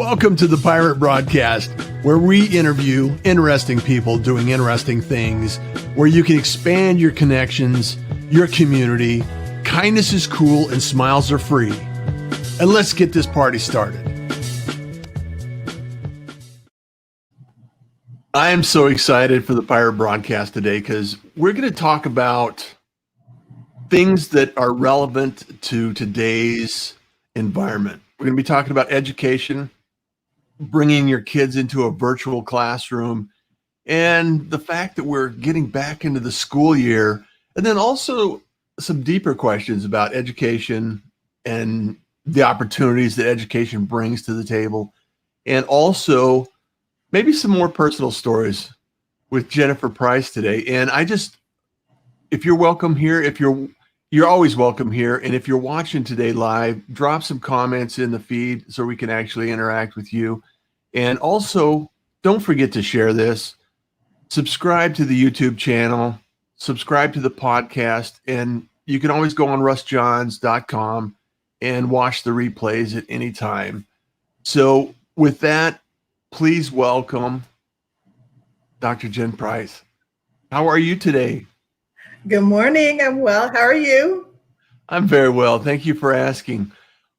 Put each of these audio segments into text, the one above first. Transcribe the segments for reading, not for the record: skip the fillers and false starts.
Welcome to the Pirate Broadcast, where we interview interesting people doing interesting things, where you can expand your connections, your community. Kindness is cool and smiles are free. And let's get this party started. I am so excited for the Pirate Broadcast today because we're going to talk about things that are relevant to today's environment. We're going to be talking about education, bringing your kids into a virtual classroom, and the fact that we're getting back into the school year, and then also some deeper questions about education and the opportunities that education brings to the table, and also maybe some more personal stories with Jennifer Price today. And if you're welcome here, you're always welcome here. And if you're watching today live, drop some comments in the feed so we can actually interact with you. And also, don't forget to share this. Subscribe to the YouTube channel, subscribe to the podcast, and you can always go on russjohns.com and watch the replays at any time. So with that, please welcome Dr. Jen Price. How are you today? Good morning. I'm well. How are you? I'm very well. Thank you for asking.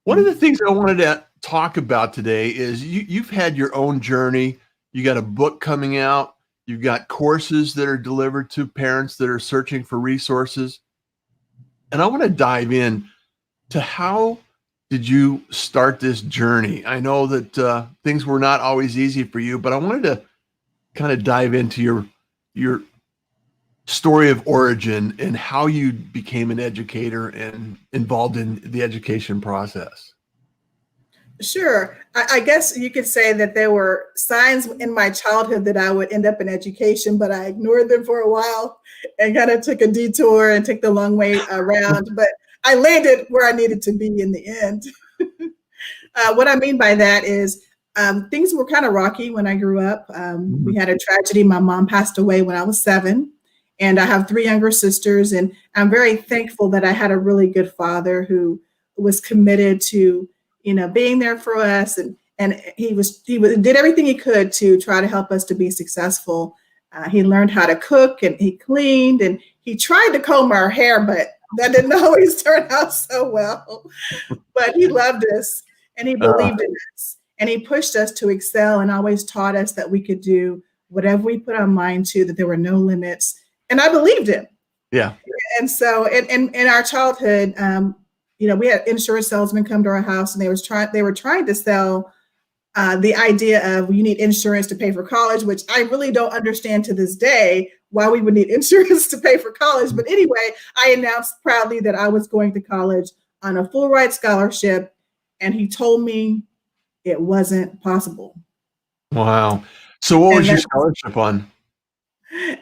One of the things I wanted to talk about today is you've had your own journey. You got a book coming out. You've got courses that are delivered to parents that are searching for resources. And I want to dive in to how did you start this journey? I know that things were not always easy for you, but I wanted to kind of dive into your story of origin and how you became an educator and involved in the education process. Sure. I guess you could say that there were signs in my childhood that I would end up in education, but I ignored them for a while and kind of took a detour and took the long way around. But I landed where I needed to be in the end. What I mean by that is things were kind of rocky when I grew up. We had a tragedy. My mom passed away when I was 7, and I have 3 younger sisters. And I'm very thankful that I had a really good father who was committed to, being there for us. And he did everything he could to try to help us to be successful. He learned how to cook, and he cleaned, and he tried to comb our hair, but that didn't always turn out so well. But he loved us, and he believed in us, and he pushed us to excel, and always taught us that we could do whatever we put our mind to, that there were no limits. And I believed him. Yeah. And so in our childhood, we had insurance salesmen come to our house, and they were trying to sell the idea of you need insurance to pay for college, which I really don't understand to this day why we would need insurance to pay for college. But anyway, I announced proudly that I was going to college on a full ride scholarship, and he told me it wasn't possible. Wow. So what was your scholarship on?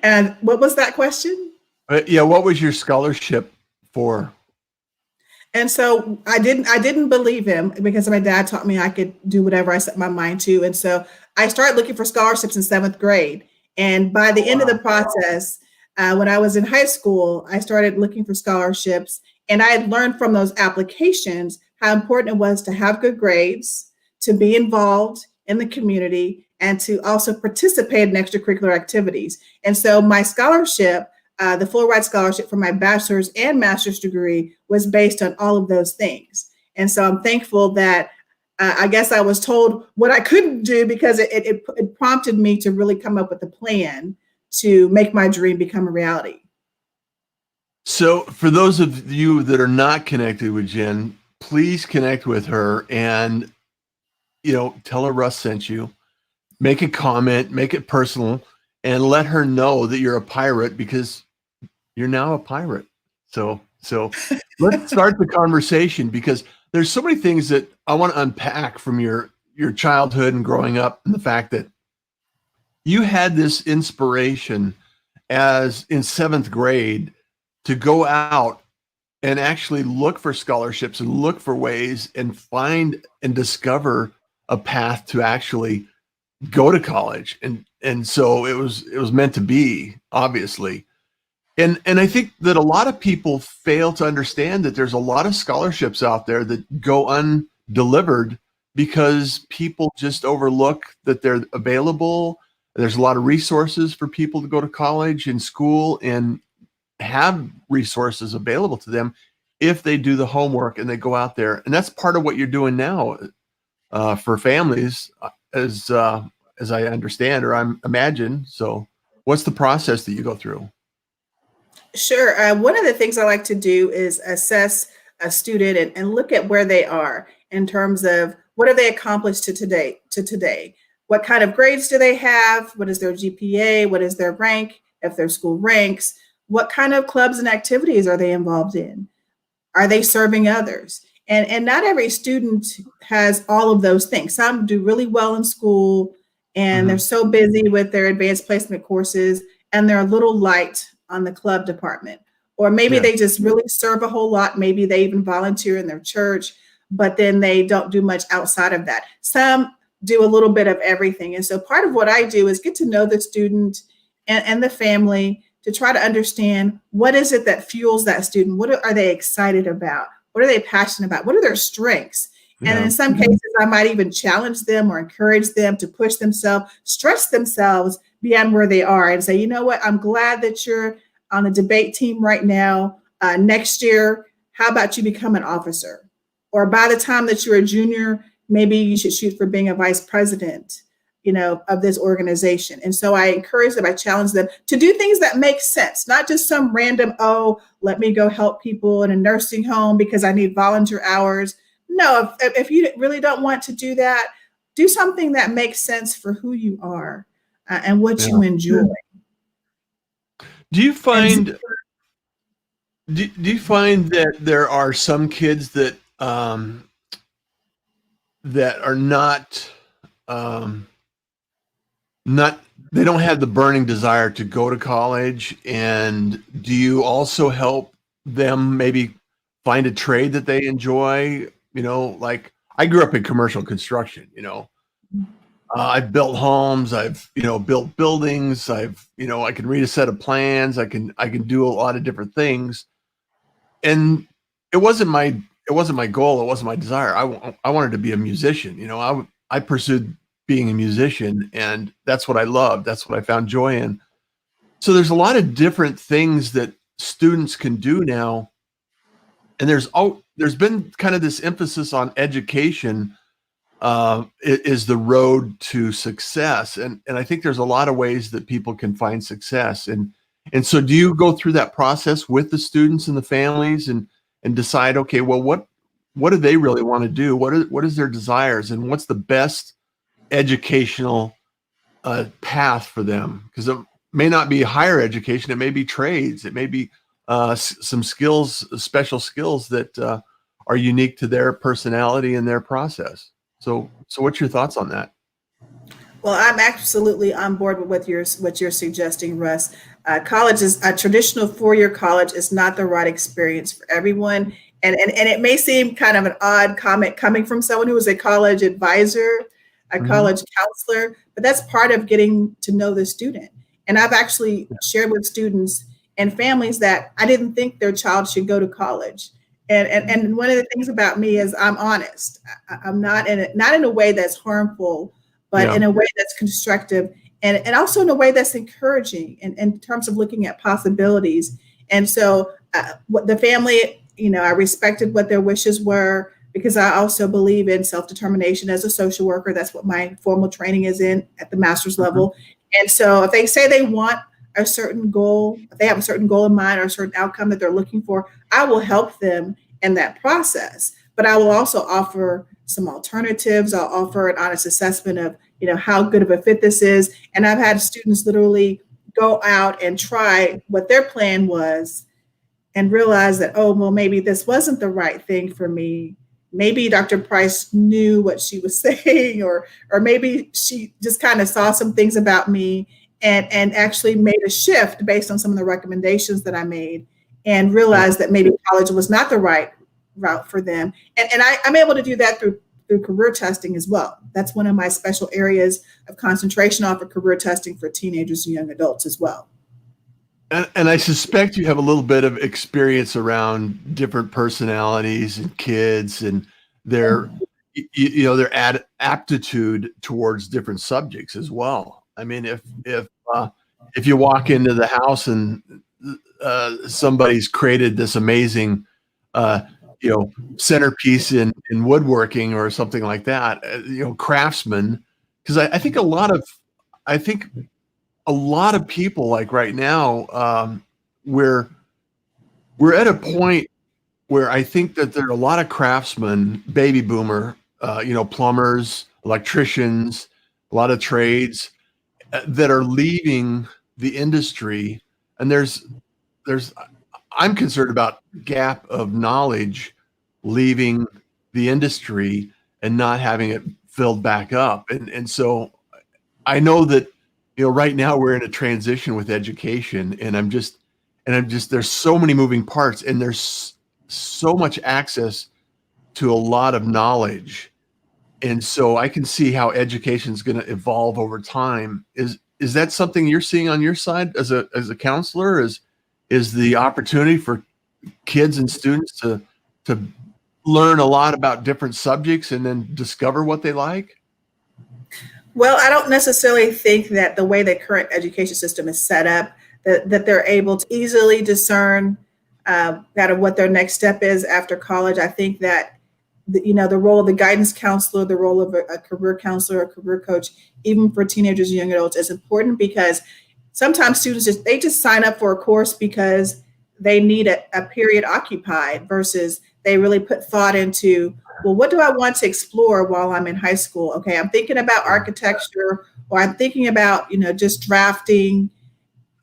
And what was that question? What was your scholarship for? And so I didn't believe him because my dad taught me I could do whatever I set my mind to. And so I started looking for scholarships in 7th grade. And by the end of the process, when I was in high school, I started looking for scholarships. And I had learned from those applications how important it was to have good grades, to be involved in the community, and to also participate in extracurricular activities. And so my scholarship, the full ride scholarship for my bachelor's and master's degree, was based on all of those things. And so I'm thankful that I guess I was told what I couldn't do, because it prompted me to really come up with a plan to make my dream become a reality. So for those of you that are not connected with Jen, please connect with her and, tell her Russ sent you. Make a comment, make it personal, and let her know that you're a pirate, because you're now a pirate. So let's start the conversation, because there's so many things that I want to unpack from your childhood and growing up, and the fact that you had this inspiration as in 7th grade to go out and actually look for scholarships and look for ways and find and discover a path to actually go to college. And so it was meant to be, obviously. And I think that a lot of people fail to understand that there's a lot of scholarships out there that go undelivered because people just overlook that they're available. There's a lot of resources for people to go to college and school and have resources available to them if they do the homework and they go out there. And that's part of what you're doing now for families, as I understand or I'm imagine. So, what's the process that you go through? Sure. One of the things I like to do is assess a student and look at where they are in terms of what have they accomplished to today. What kind of grades do they have? What is their GPA? What is their rank? If their school ranks, what kind of clubs and activities are they involved in? Are they serving others? And not every student has all of those things. Some do really well in school and they're Mhm. so busy with their advanced placement courses and they're a little light on the club department. Or maybe Yeah. they just really serve a whole lot. Maybe they even volunteer in their church, but then they don't do much outside of that. Some do a little bit of everything. And so part of what I do is get to know the student and the family to try to understand what is it that fuels that student? What are they excited about? What are they passionate about? What are their strengths? And in Yeah. some cases, I might even challenge them or encourage them to push themselves, stretch themselves beyond where they are and say, you know what, I'm glad that you're on the debate team right now. Next year, how about you become an officer? Or by the time that you're a junior, maybe you should shoot for being a vice president, of this organization. And so I encourage them, I challenge them to do things that make sense, not just some random, oh, let me go help people in a nursing home because I need volunteer hours. No, if you really don't want to do that, do something that makes sense for who you are and what Yeah. you enjoy. Do you And find do you find that there are some kids that are um, not they don't have the burning desire to go to college, and do you also help them maybe find a trade that they enjoy? Like I grew up in commercial construction. I've built homes, I've built buildings, I can read a set of plans, I can do a lot of different things, and it wasn't my it wasn't my goal, it wasn't my desire. I wanted to be a musician. I pursued being a musician, and that's what I loved. That's what I found joy in. So there's a lot of different things that students can do now, and there's been kind of this emphasis on education is the road to success, and I think there's a lot of ways that people can find success. And so, do you go through that process with the students and the families and decide, okay, well, what do they really want to do? What is their desires, and what's the best educational path for them? Because it may not be higher education, it may be trades, it may be some skills, special skills that are unique to their personality and their process. So what's your thoughts on that? well, I'm absolutely on board with what you're suggesting, Russ. College is a traditional 4-year college is not the right experience for everyone, and it may seem kind of an odd comment coming from someone who was a college advisor, a Hmm. college counselor, but that's part of getting to know the student. And I've actually shared with students and families that I didn't think their child should go to college. And one of the things about me is I'm honest. I'm not in a way that's harmful, but Yeah. in a way that's constructive and also in a way that's encouraging in terms of looking at possibilities. And so what the family, I respected what their wishes were because I also believe in self-determination as a social worker. That's what my formal training is in at the master's Hmm. level. And so if they say they want a certain goal, if they have a certain goal in mind or a certain outcome that they're looking for, I will help them in that process. But I will also offer some alternatives. I'll offer an honest assessment of, how good of a fit this is. And I've had students literally go out and try what their plan was and realize that, oh, well, maybe this wasn't the right thing for me. Maybe Dr. Price knew what she was saying, or maybe she just kind of saw some things about me and actually made a shift based on some of the recommendations that I made and Yeah. realized that maybe college was not the right route for them. And I'm able to do that through career testing as well. That's one of my special areas of concentration, offer career testing for teenagers and young adults as well. And I suspect you have a little bit of experience around different personalities and kids and their, their aptitude towards different subjects as well. I mean, if you walk into the house and somebody's created this amazing centerpiece in woodworking or something like that, craftsman, because I think a lot of people, like right now, we're at a point where I think that there are a lot of craftsmen, baby boomer, plumbers, electricians, a lot of trades that are leaving the industry. And I'm concerned about gap of knowledge leaving the industry and not having it filled back up. And so I know that, right now we're in a transition with education, and there's so many moving parts, and there's so much access to a lot of knowledge. And so I can see how education is going to evolve over time. Is that something you're seeing on your side as a counselor? Is the opportunity for kids and students to learn a lot about different subjects and then discover what they like? Well, I don't necessarily think that the way the current education system is set up, that they're able to easily discern kind of what their next step is after college. I think that the role of the guidance counselor, the role of a career counselor, a career coach, even for teenagers and young adults, is important, because sometimes students just sign up for a course because they need a period occupied, versus they really put thought into, well, what do I want to explore while I'm in high school? Okay, I'm thinking about architecture, or I'm thinking about, just drafting.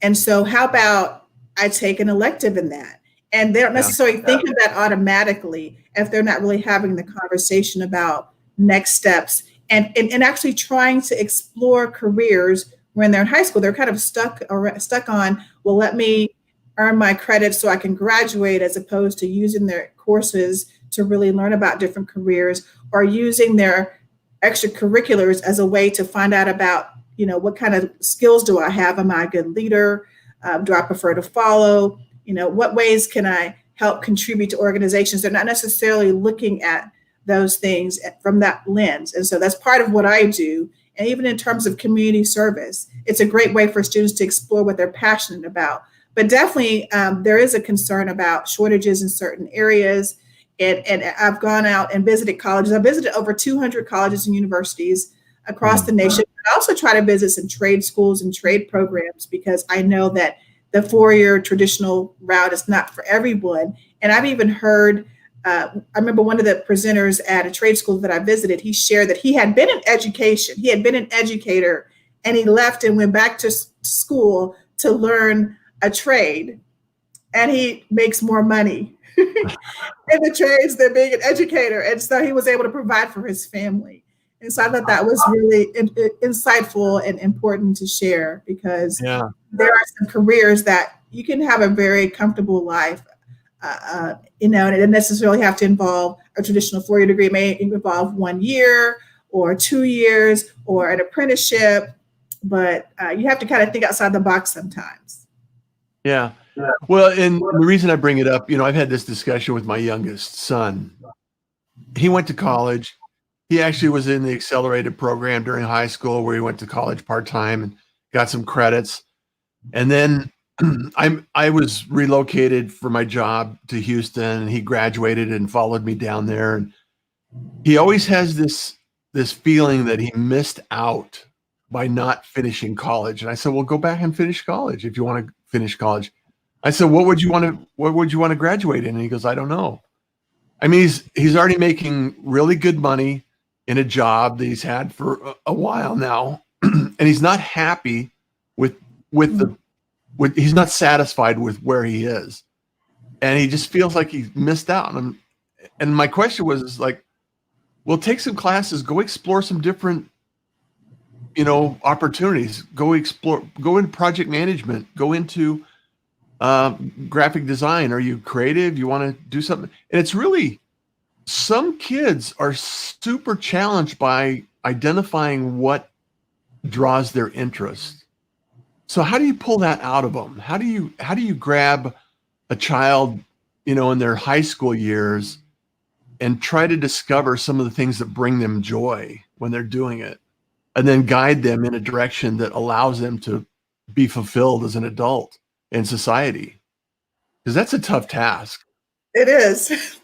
And so how about I take an elective in that? And they don't necessarily think of that automatically if they're not really having the conversation about next steps and actually trying to explore careers when they're in high school. They're kind of stuck on, well, let me earn my credits so I can graduate, as opposed to using their courses to really learn about different careers, or using their extracurriculars as a way to find out about, what kind of skills do I have? Am I a good leader? Do I prefer to follow? What ways can I help contribute to organizations? They're not necessarily looking at those things from that lens. And so that's part of what I do. And even in terms of community service, it's a great way for students to explore what they're passionate about. But definitely there is a concern about shortages in certain areas. And I've gone out and visited colleges. I visited over 200 colleges and universities across the nation. I also try to visit some trade schools and trade programs, because I know that the four-year traditional route is not for everyone. And I've even heard, I remember one of the presenters at a trade school that I visited, he shared that he had been in education. He had been an educator, and he left and went back to school to learn a trade. And he makes more money in the trades than being an educator. And so he was able to provide for his family. And so I thought that was really insightful and important to share, because there are some careers that you can have a very comfortable life, and it doesn't necessarily have to involve a traditional four-year degree. It may involve 1 year or 2 years or an apprenticeship, but you have to kind of think outside the box sometimes. Yeah. Well, and the reason I bring it up, I've had this discussion with my youngest son. He went to college. He actually was in the accelerated program during high school, where he went to college part-time and got some credits. And then I was relocated for my job to Houston, and he graduated and followed me down there. And he always has this feeling that he missed out by not finishing college. And I said, well, go back and finish college if you want to finish college. I said, what would you want to graduate in? And he goes, I don't know. I mean, he's already making really good money in a job that he's had for a while now, and he's not happy with he's not satisfied with where he is, and he just feels like he missed out. And my question was like, well, take some classes, go explore some different, opportunities, go into project management, go into graphic design. Are you creative? You want to do something? And it's really, some kids are super challenged by identifying what draws their interest. So how do you pull that out of them? How do you grab a child, in their high school years and try to discover some of the things that bring them joy when they're doing it, and then guide them in a direction that allows them to be fulfilled as an adult in society. Because that's a tough task. It is.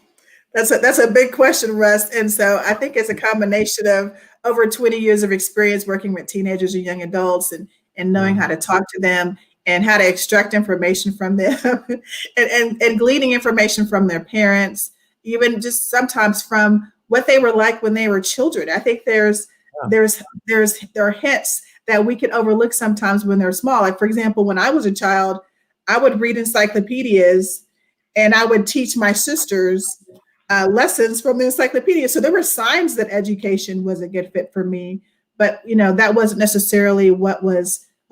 That's a big question, Russ. And so I think it's a combination of over 20 years of experience working with teenagers and young adults, and knowing how to talk to them and how to extract information from them and gleaning information from their parents, even just sometimes from what they were like when they were children. I think there are hints that we can overlook sometimes when they're small. Like, for example, when I was a child, I would read encyclopedias and I would teach my sisters lessons from the encyclopedia. So there were signs that education was a good fit for me, but that wasn't necessarily what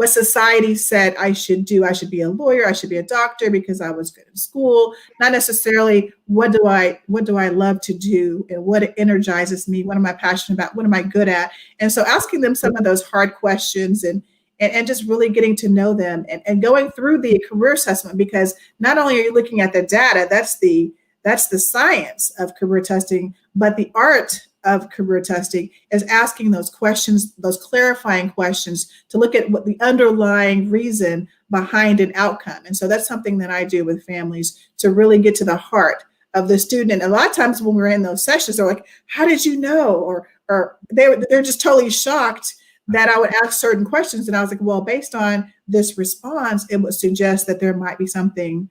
society said I should do. I should be a lawyer. I should be a doctor because I was good in school. Not necessarily what do I love to do and what energizes me. What am I passionate about? What am I good at? And so asking them some of those hard questions and just really getting to know them and going through the career assessment, because not only are you looking at the data, that's the science of career testing, but the art of career testing is asking those questions, those clarifying questions, to look at what the underlying reason behind an outcome. And so that's something that I do with families to really get to the heart of the student. And a lot of times when we're in those sessions, they're like, "How did you know?" Or they're just totally shocked that I would ask certain questions. And I was like, well, based on this response, it would suggest that there might be something,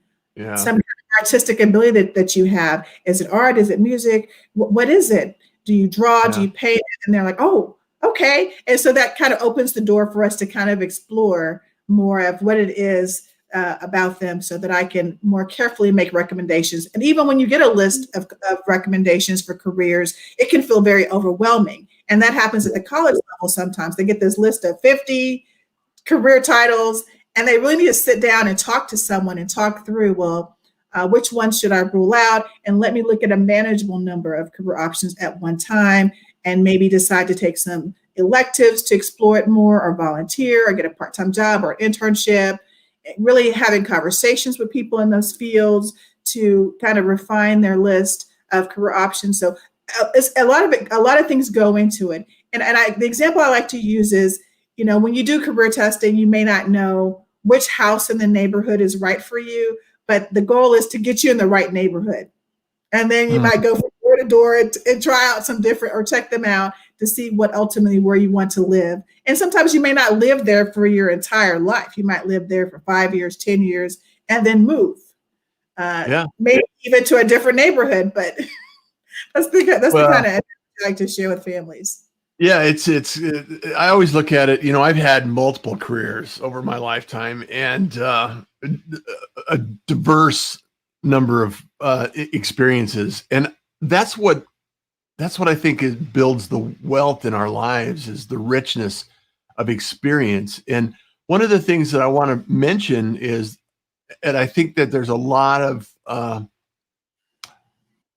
some artistic ability that you have. Is it art? Is it music? What is it? Do you draw? Do you paint? And they're like, oh, okay. And so that kind of opens the door for us to kind of explore more of what it is about them, so that I can more carefully make recommendations. And even when you get a list of recommendations for careers, it can feel very overwhelming. And that happens at the college level sometimes. They get this list of 50 career titles, and they really need to sit down and talk to someone and talk through, well, which one should I rule out? And let me look at a manageable number of career options at one time, and maybe decide to take some electives to explore it more, or volunteer, or get a part-time job or internship. Really having conversations with people in those fields to kind of refine their list of career options. So it's a lot of things go into it. And the example I like to use is, when you do career testing, you may not know which house in the neighborhood is right for you, but the goal is to get you in the right neighborhood. And then you might go from door to door and try out some different, or check them out to see what ultimately where you want to live. And sometimes you may not live there for your entire life. You might live there for 5 years, 10 years, and then move. Maybe even to a different neighborhood, but that's the kind of I like to share with families. Yeah, I always look at it, I've had multiple careers over my lifetime, and a diverse number of experiences. And that's what I think builds the wealth in our lives, is the richness of experience. And one of the things that I want to mention is, and I think that there's a lot of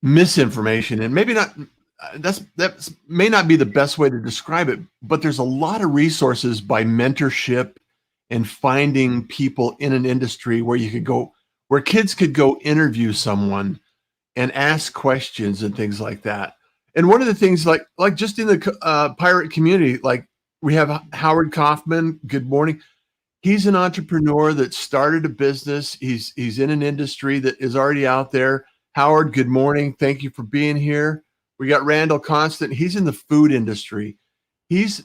misinformation, and maybe not, that may not be the best way to describe it, but there's a lot of resources by Mentorship and finding people in an industry where where kids could go interview someone and ask questions and things like that. And one of the things, like just in the pirate community, like we have Howard Kaufman. Good morning. He's an entrepreneur that started a business. He's in an industry that is already out there. Howard, good morning. Thank you for being here. We got Randall Constant. He's in the food industry. He's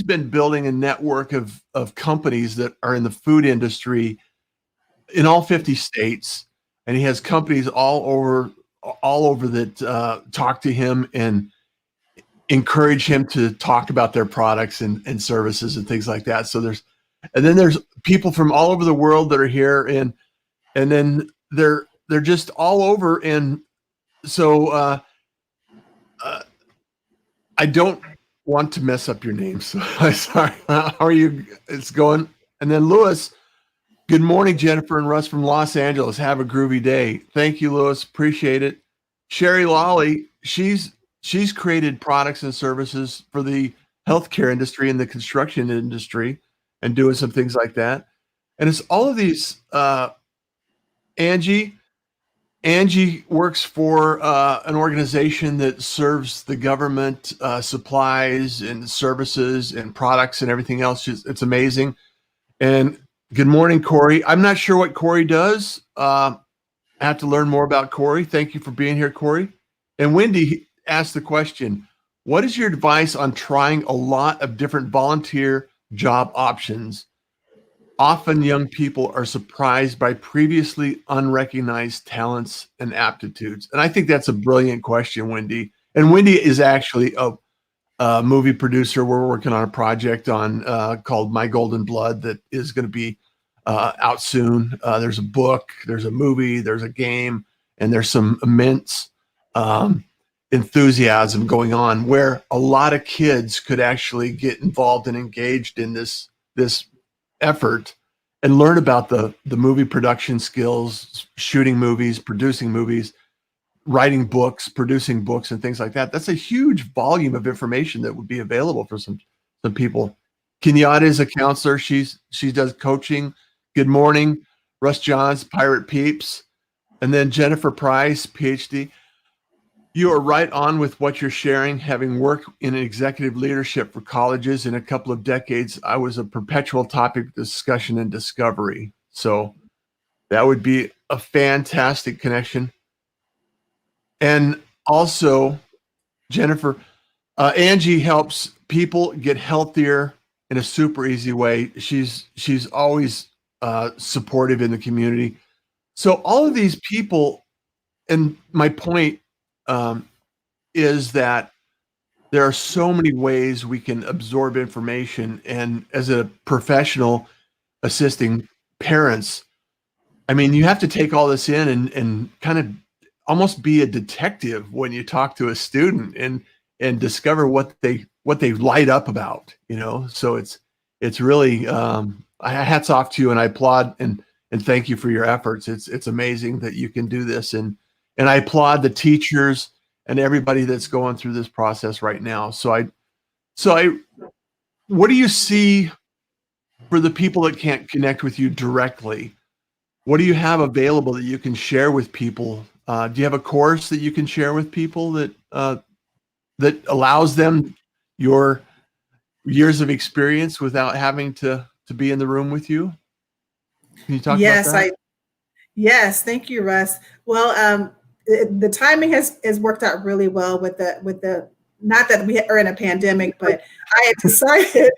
been building a network of companies that are in the food industry in all 50 states, and he has companies all over that talk to him and encourage him to talk about their products and services and things like that. So there's people from all over the world that are here, and then they're just all over. And so I don't want to mess up your name, so I'm sorry. How are you? It's going. And then Lewis, good morning, Jennifer and Russ from Los Angeles. Have a groovy day. Thank you, Lewis. Appreciate it. Sherry Lawley, she's created products and services for the healthcare industry and the construction industry, and doing some things like that. And it's all of these, Angie, Angie works for an organization that serves the government supplies and services and products and everything else. It's amazing. And good morning, Corey. I'm not sure what Corey does. I have to learn more about Corey. Thank you for being here, Corey. And Wendy asked the question, what is your advice on trying a lot of different volunteer job options? Often young people are surprised by previously unrecognized talents and aptitudes. And I think that's a brilliant question, Wendy. And Wendy is actually a movie producer. We're working on a project on called My Golden Blood that is going to be out soon. There's a book, there's a movie, there's a game, and there's some immense enthusiasm going on where a lot of kids could actually get involved and engaged in this effort and learn about the movie production skills, shooting movies, producing movies, writing books, producing books, and things like that. That's a huge volume of information that would be available for some people. Kenyatta is a counselor. She does coaching. Good morning, Russ Johns, Pirate Peeps, and then Jennifer Price, PhD. You are right on with what you're sharing. Having worked in executive leadership for colleges in a couple of decades, I was a perpetual topic of discussion and discovery. So that would be a fantastic connection. And also, Jennifer, Angie helps people get healthier in a super easy way. She's always supportive in the community. So all of these people, and my point is that there are so many ways we can absorb information. And as a professional assisting parents, I mean, you have to take all this in and kind of almost be a detective when you talk to a student and discover what they light up about, you know. So it's really hats off to you, and I applaud and thank you for your efforts. It's amazing that you can do this, and I applaud the teachers and everybody that's going through this process right now. So I what do you see for the people that can't connect with you directly? What do you have available that you can share with people? Do you have a course that you can share with people that allows them your years of experience without having to be in the room with you? Can you talk about that? Yes, thank you, Russ. Well, the timing has worked out really well with the not that we are in a pandemic, but I had decided,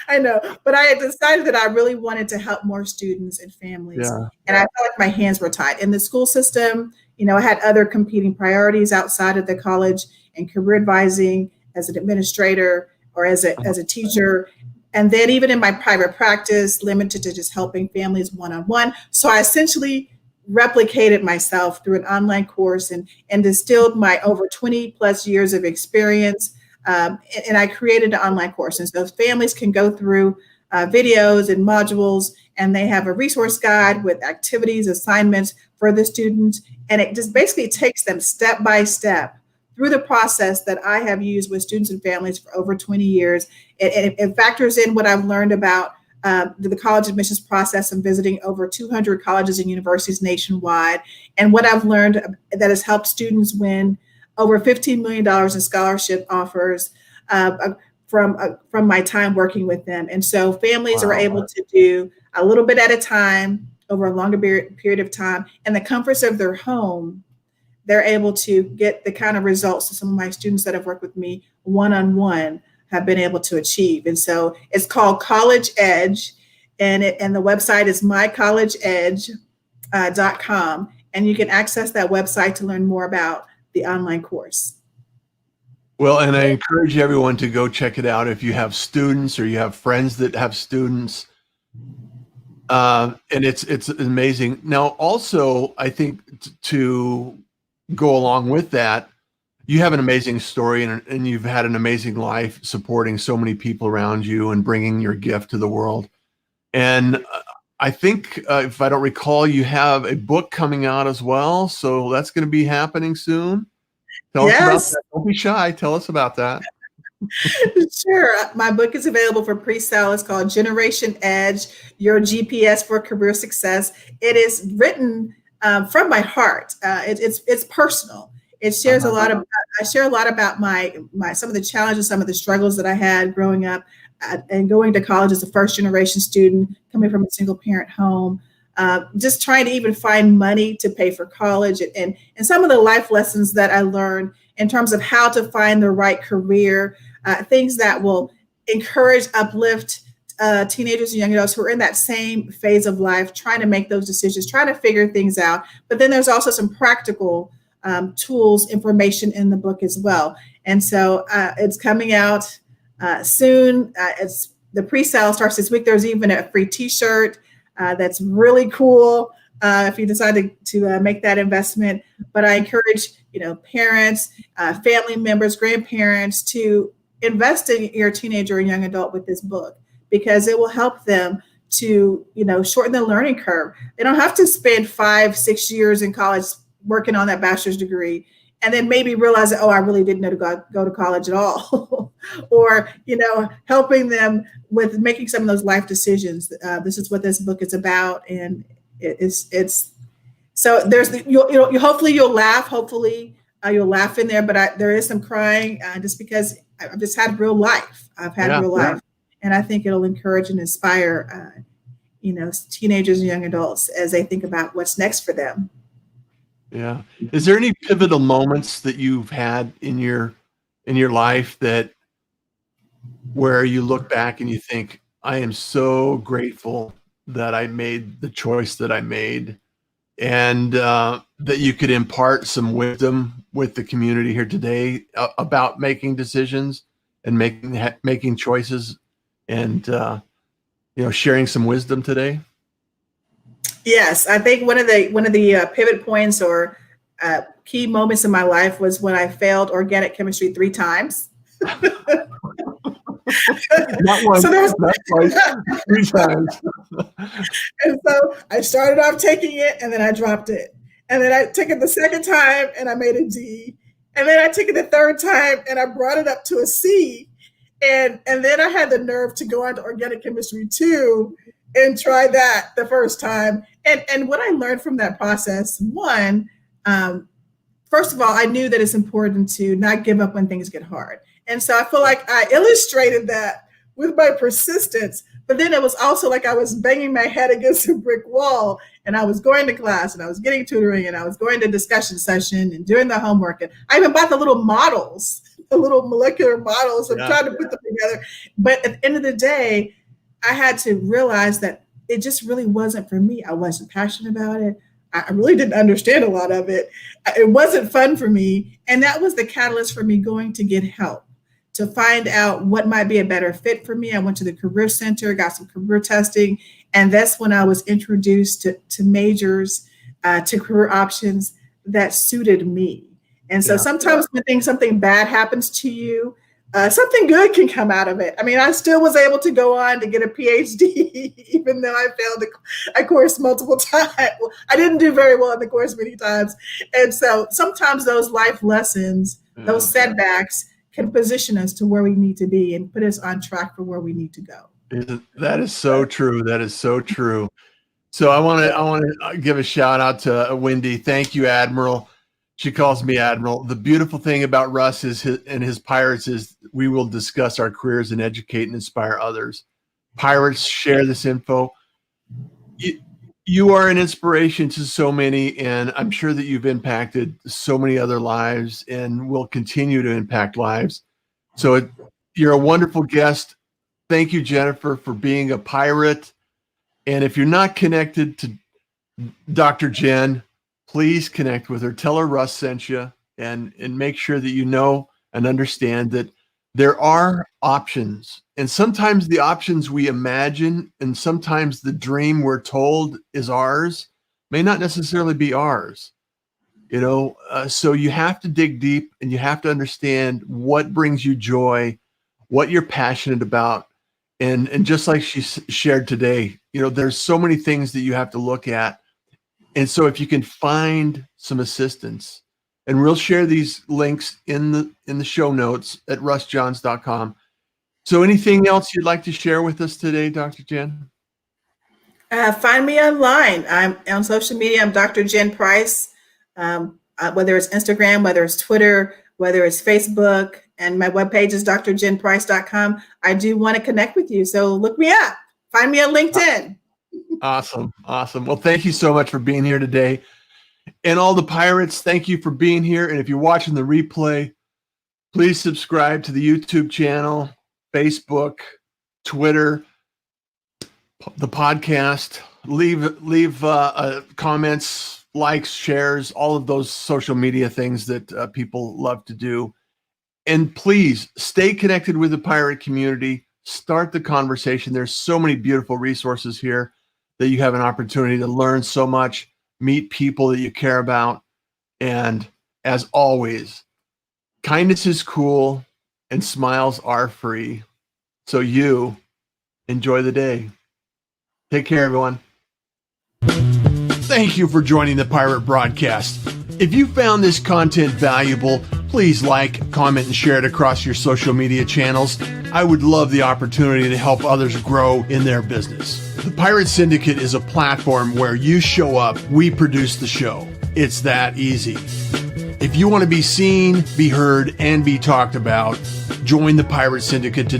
I know, but I had decided that I really wanted to help more students and families. Yeah. And I felt like my hands were tied in the school system. You know, I had other competing priorities outside of the college and career advising as an administrator or as a teacher. And then even in my private practice, limited to just helping families one-on-one. So I essentially replicated myself through an online course and distilled my over 20 plus years of experience. And I created an online course. And so families can go through videos and modules, and they have a resource guide with activities, assignments for the students. And it just basically takes them step by step through the process that I have used with students and families for over 20 years. It factors in what I've learned about the college admissions process and visiting over 200 colleges and universities nationwide, and what I've learned that has helped students win over $15 million in scholarship offers from my time working with them. And so families are able to do a little bit at a time over a longer period of time, in the comforts of their home. They're able to get the kind of results that some of my students that have worked with me one-on-one have been able to achieve. And so it's called College Edge, and the website is mycollegeedge.com. And you can access that website to learn more about the online course. Well, and I encourage everyone to go check it out if you have students or you have friends that have students. And it's amazing. Now, also, I think to go along with that, you have an amazing story and you've had an amazing life supporting so many people around you and bringing your gift to the world. And I think, if I don't recall, you have a book coming out as well. So that's going to be happening soon. Tell us about that. Don't be shy. Tell us about that. Sure. My book is available for pre-sale. It's called Generation Edge, Your GPS for Career Success. It is written from my heart. It's personal. It shares a lot of. I share a lot about my some of the challenges, some of the struggles that I had growing up, and going to college as a first generation student, coming from a single parent home. Just trying to even find money to pay for college, and some of the life lessons that I learned in terms of how to find the right career, things that will encourage, uplift teenagers and young adults who are in that same phase of life, trying to make those decisions, trying to figure things out. But then there's also some practical tools, information in the book as well. And so it's coming out soon. It's the pre-sale starts this week. There's even a free T-shirt that's really cool if you decide to make that investment. But I encourage parents, family members, grandparents to invest in your teenager and young adult with this book, because it will help them to shorten the learning curve. They don't have to spend 5-6 years in college working on that bachelor's degree and then maybe realize that, oh, I really didn't know to go to college at all. Or helping them with making some of those life decisions. This is what this book is about, and it's so there's hopefully you'll laugh. Hopefully you'll laugh in there, but there is some crying just because I've just had real life. I've had real life, and I think it'll encourage and inspire teenagers and young adults as they think about what's next for them. Yeah. Is there any pivotal moments that you've had in your life where you look back and you think, I am so grateful that I made the choice that I made, and that you could impart some wisdom with the community here today about making decisions and making choices, and sharing some wisdom today? Yes, I think one of the pivot points or key moments in my life was when I failed organic chemistry 3 times. Not once, not twice, 3 times. And so I started off taking it, and then I dropped it. And then I took it the second time, and I made a D. And then I took it the third time, and I brought it up to a C. And then I had the nerve to go on to organic chemistry 2 and try that the first time. And what I learned from that process, one, first of all, I knew that it's important to not give up when things get hard. And so I feel like I illustrated that with my persistence, but then it was also like I was banging my head against a brick wall, and I was going to class, and I was getting tutoring, and I was going to discussion session and doing the homework. And I even bought the little models, the little molecular models, and trying to put them together. But at the end of the day, I had to realize that it just really wasn't for me. I wasn't passionate about it. I really didn't understand a lot of it. It wasn't fun for me. And that was the catalyst for me going to get help, to find out what might be a better fit for me. I went to the Career Center, got some career testing. And that's when I was introduced to majors, to career options that suited me. And so sometimes when something bad happens to you, something good can come out of it. I mean, I still was able to go on to get a PhD, even though I failed a course multiple times. Well, I didn't do very well in the course many times. And so sometimes those life lessons, those setbacks can position us to where we need to be and put us on track for where we need to go. That is so true. That is so true. So I want to give a shout out to Wendy. Thank you, Admiral. She calls me Admiral. The beautiful thing about Russ and his Pirates is we will discuss our careers and educate and inspire others. Pirates, share this info. You are an inspiration to so many, and I'm sure that you've impacted so many other lives and will continue to impact lives. So you're a wonderful guest. Thank you, Jennifer, for being a pirate. And if you're not connected to Dr. Jen, please connect with her. Tell her Russ sent you, and make sure that you know and understand that there are options. And sometimes the options we imagine and sometimes the dream we're told is ours may not necessarily be ours. So you have to dig deep, and you have to understand what brings you joy, what you're passionate about. And just like she shared today, there's so many things that you have to look at. And so if you can find some assistance, and we'll share these links in the show notes at russjohns.com. So anything else you'd like to share with us today, Dr. Jen? Find me online. I'm on social media. I'm Dr. Jen Price. Whether it's Instagram, whether it's Twitter, whether it's Facebook, and my webpage is drjenprice.com. I do want to connect with you. So look me up. Find me on LinkedIn. Awesome. Awesome. Well, thank you so much for being here today. And all the pirates, thank you for being here. And if you're watching the replay, please subscribe to the YouTube channel, Facebook, Twitter, the podcast. Leave comments, likes, shares, all of those social media things that people love to do. And please stay connected with the pirate community. Start the conversation. There's so many beautiful resources here that you have an opportunity to learn so much, meet people that you care about. And as always, kindness is cool and smiles are free. So you enjoy the day. Take care, everyone. Thank you for joining the Pirate Broadcast. If you found this content valuable, please like, comment, and share it across your social media channels. I would love the opportunity to help others grow in their business. The Pirate Syndicate is a platform where you show up, we produce the show. It's that easy. If you want to be seen, be heard, and be talked about, join the Pirate Syndicate today.